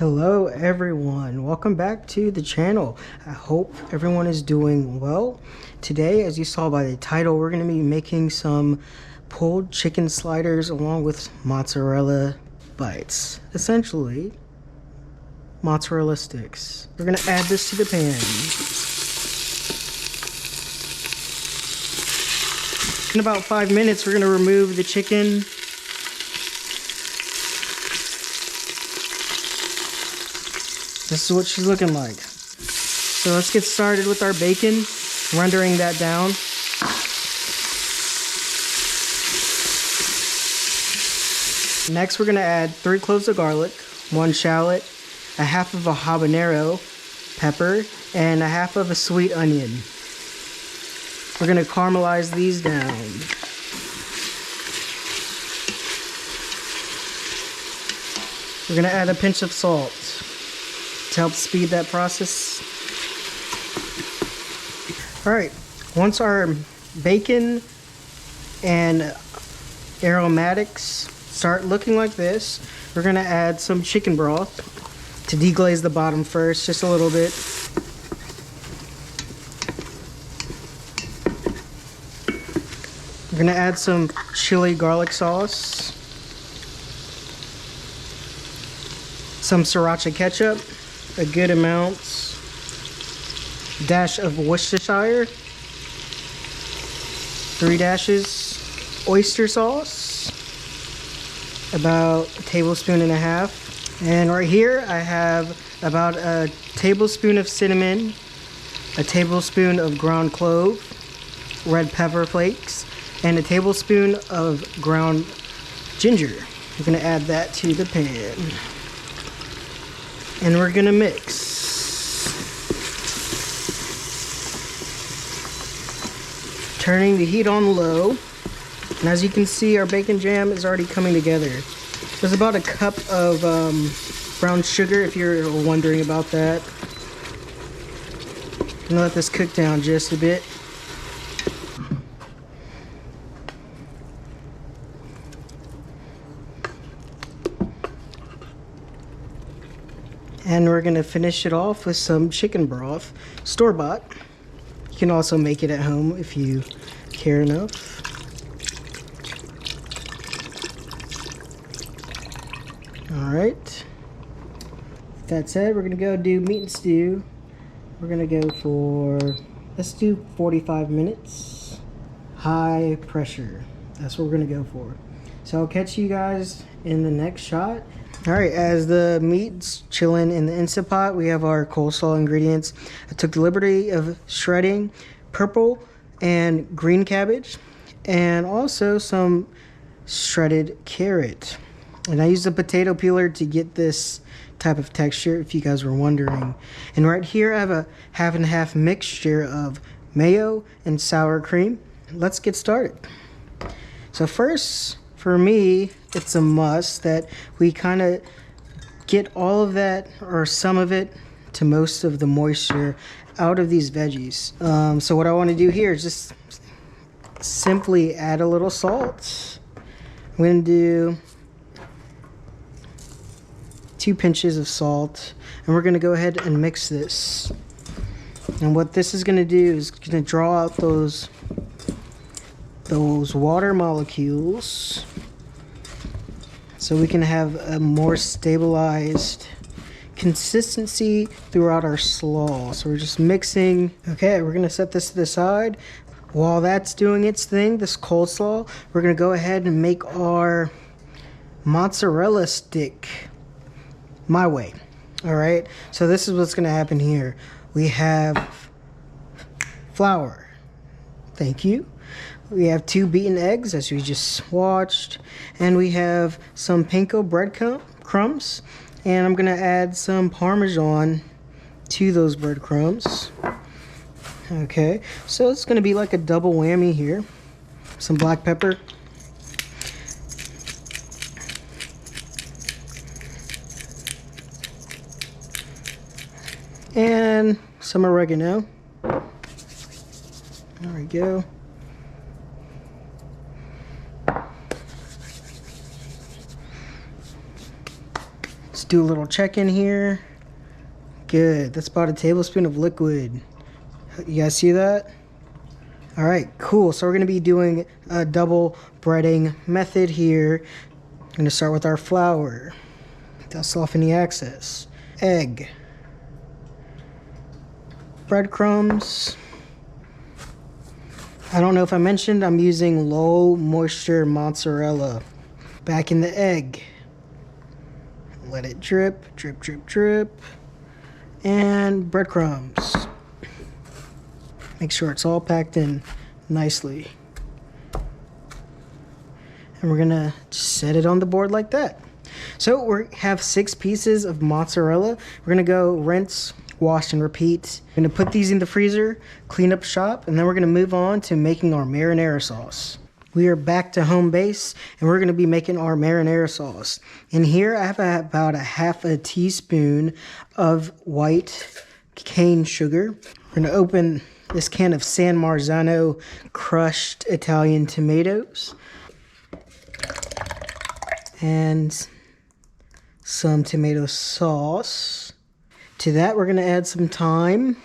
Hello everyone, welcome back to the channel. I hope everyone is doing well. Today, as you saw by the title, we're going to be making some pulled chicken sliders along with mozzarella bites. Essentially, mozzarella sticks. We're going to add this to the pan. In about 5 minutes, we're going to remove the chicken. This is what she's looking like. So let's get started with our bacon, rendering that down. Next, we're gonna add 3 cloves of garlic, 1 shallot, a half of a habanero pepper, and a half of a sweet onion. We're gonna caramelize these down. We're gonna add a pinch of salt to help speed that process. All right, once our bacon and aromatics start looking like this, we're gonna add some chicken broth to deglaze the bottom first, just a little bit. We're gonna add some chili garlic sauce, some sriracha ketchup, a good amount, dash of Worcestershire, 3 dashes, oyster sauce, about a tablespoon and a half, and right here I have about a tablespoon of cinnamon, a tablespoon of ground clove, red pepper flakes, and a tablespoon of ground ginger. We're gonna add that to the pan. And we're gonna mix. Turning the heat on low. And as you can see, our bacon jam is already coming together. There's about a cup of brown sugar, if you're wondering about that. I'm gonna let this cook down just a bit. And we're gonna finish it off with some chicken broth, store-bought. You can also make it at home if you care enough. All right. With that said, we're gonna go do meat and stew. We're gonna go for, let's do 45 minutes. High pressure. That's what we're gonna go for. So I'll catch you guys in the next shot. All right, as the meat's chilling in the Instant Pot, we have our coleslaw ingredients. I took the liberty of shredding purple and green cabbage, and also some shredded carrot. And I used a potato peeler to get this type of texture, if you guys were wondering. And right here, I have a half and half mixture of mayo and sour cream. Let's get started. So first, for me, it's a must that we kind of get all of that, or some of it, to most of the moisture out of these veggies. So what I want to do here is just simply add a little salt. I'm going to do 2 pinches of salt, and we're going to go ahead and mix this. And what this is going to do is going to draw out those water molecules, so we can have a more stabilized consistency throughout our slaw. So we're just mixing. Okay, we're gonna set this to the side. While that's doing its thing, this coleslaw, we're gonna go ahead and make our mozzarella stick my way. All right, so this is what's gonna happen here. We have flour. Thank you. We have 2 beaten eggs, as we just watched, and we have some panko bread crumbs, and I'm gonna add some Parmesan to those breadcrumbs. Okay, so it's gonna be like a double whammy here. Some black pepper. And some oregano. There we go. Let's do a little check-in here. Good. That's about a tablespoon of liquid. You guys see that? All right, cool. So we're going to be doing a double breading method here. I'm going to start with our flour. Dust off any excess. Egg. Breadcrumbs. I don't know if I mentioned, I'm using low moisture mozzarella. Back in the egg. Let it drip, drip, drip, drip. And breadcrumbs. Make sure it's all packed in nicely. And we're gonna set it on the board like that. So we have 6 pieces of mozzarella. We're gonna go rinse, wash, and repeat. We're gonna put these in the freezer, clean up shop, and then we're gonna move on to making our marinara sauce. We are back to home base, and we're gonna be making our marinara sauce. In here, I have about a half a teaspoon of white cane sugar. We're gonna open this can of San Marzano crushed Italian tomatoes. And some tomato sauce. To that, we're gonna add some thyme,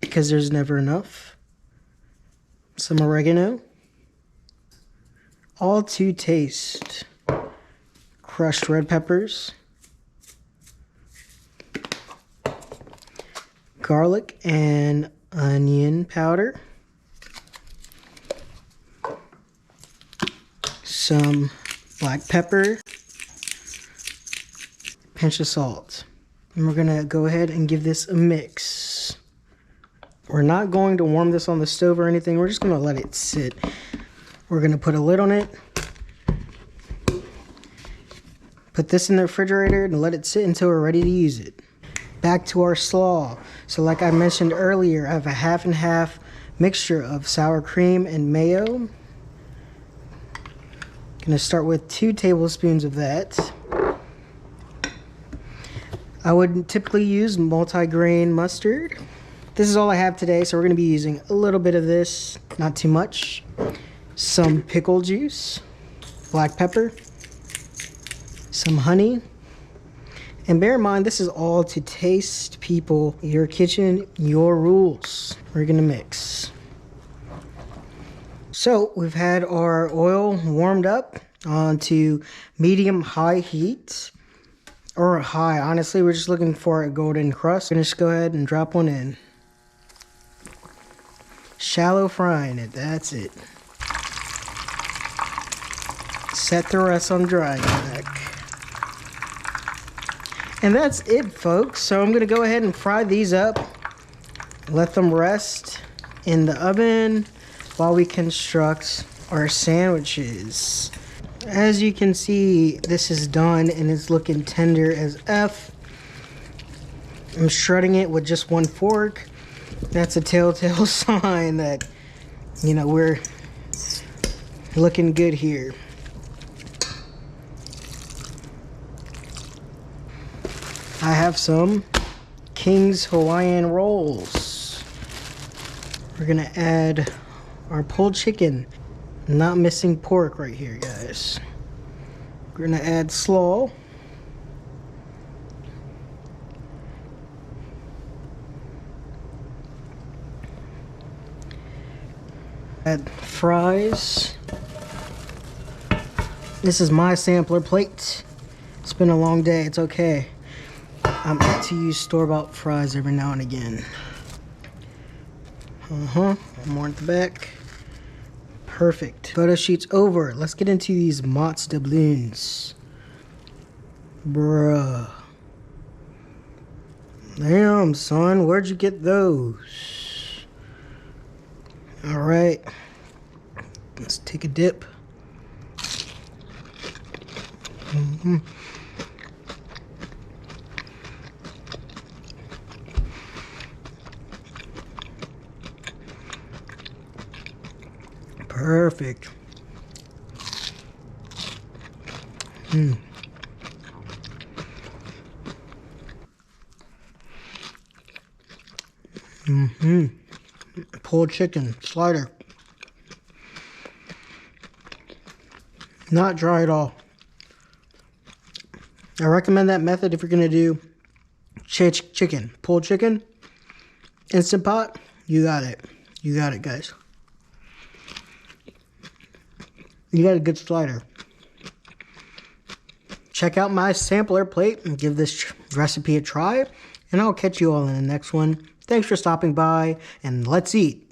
because there's never enough. Some oregano. All to taste. Crushed red peppers. Garlic and onion powder. Some black pepper. Pinch of salt. And we're gonna go ahead and give this a mix. We're not going to warm this on the stove or anything. We're just gonna let it sit. We're gonna put a lid on it. Put this in the refrigerator and let it sit until we're ready to use it. Back to our slaw. So like I mentioned earlier, I have a half and half mixture of sour cream and mayo. Gonna start with 2 tablespoons of that. I would typically use multi-grain mustard. This is all I have today, so we're gonna be using a little bit of this, not too much. Some pickle juice, black pepper, some honey. And bear in mind, this is all to taste, people. Your kitchen, your rules. We're gonna mix. So we've had our oil warmed up onto medium-high heat. Or high, honestly, we're just looking for a golden crust. I'm gonna just go ahead and drop one in. Shallow frying it, that's it. Set the rest on drying rack. And that's it, folks. So I'm gonna go ahead and fry these up. Let them rest in the oven while we construct our sandwiches. As you can see, this is done and it's looking tender as F. I'm shredding it with just 1 fork. That's a telltale sign that, you know, we're looking good here. I have some King's Hawaiian rolls. We're gonna add our pulled chicken. Not missing pork right here, guys. We're gonna add slaw. Add fries. This is my sampler plate. It's been a long day, it's okay. I'm apt to use store-bought fries every now and again. More at the back. Perfect. Photo shoot's over. Let's get into these mozz doubloons. Bruh. Damn, son. Where'd you get those? Alright. Let's take a dip. Perfect. Pulled chicken slider. Not dry at all. I recommend that method if you're going to do chicken, pulled chicken, Instant Pot. You got it. You got it, guys. You got a good slider. Check out my sampler plate and give this recipe a try. And I'll catch you all in the next one. Thanks for stopping by, and let's eat.